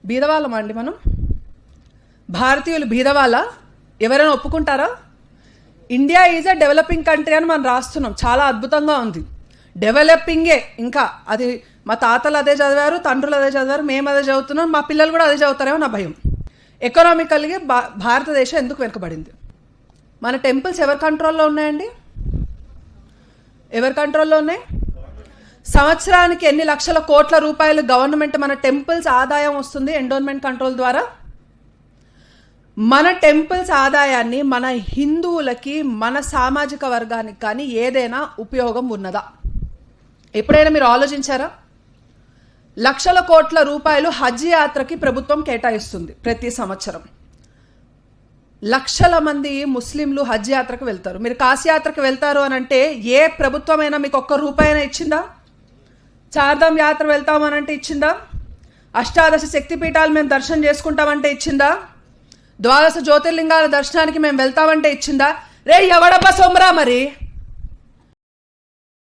బీదవాళ్ళమా అండి మనం? భారతీయులు బీదవాళ్ళ? ఎవరైనా ఒప్పుకుంటారా? India is a developing country అని మనం రాస్తున్నాం, చాలా అద్భుతంగా ఉంది. డెవలపింగే, ఇంకా అది మా తాతలు అదే చదివారు, తండ్రులు అదే చదివారు, మేము అదే చదువుతున్నాం, మా పిల్లలు కూడా అదే చదువుతారేమో నా భయం. ఎకనామికల్గా భారతదేశం ఎందుకు వెనుకబడింది? మన టెంపుల్స్ ఎవరి కంట్రోల్లో ఉన్నాయండి? ఎవరి కంట్రోల్లో ఉన్నాయి? సంవత్సరానికి ఎన్ని లక్షల కోట్ల రూపాయలు గవర్నమెంట్ మన టెంపుల్స్ ఆదాయం వస్తుంది ఎండోన్మెంట్ కంట్రోల్ ద్వారా? మన టెంపుల్స్ ఆదాయాన్ని మన హిందువులకి, మన సామాజిక వర్గానికి కానీ ఏదైనా ఉపయోగం ఉన్నదా? ఎప్పుడైనా మీరు ఆలోచించారా? లక్షల కోట్ల రూపాయలు హజ్ యాత్రకి ప్రభుత్వం కేటాయిస్తుంది ప్రతి సంవత్సరం. లక్షల మంది ముస్లింలు హజ్ యాత్రకు వెళ్తారు. మీరు కాశీ యాత్రకు వెళ్తారు అని అంటే ఏ ప్రభుత్వమైనా మీకు ఒక్క రూపాయైనా ఇచ్చిందా? చార్ధామ్ యాత్ర వెళ్తామనంటే ఇచ్చిందా? అష్టాదశ శక్తిపీఠాలు మేము దర్శనం చేసుకుంటామంటే ఇచ్చిందా? ద్వాదశ జ్యోతిర్లింగాల దర్శనానికి మేము వెళ్తామంటే ఇచ్చిందా? రే ఎవడబ్బా సోమరా మరి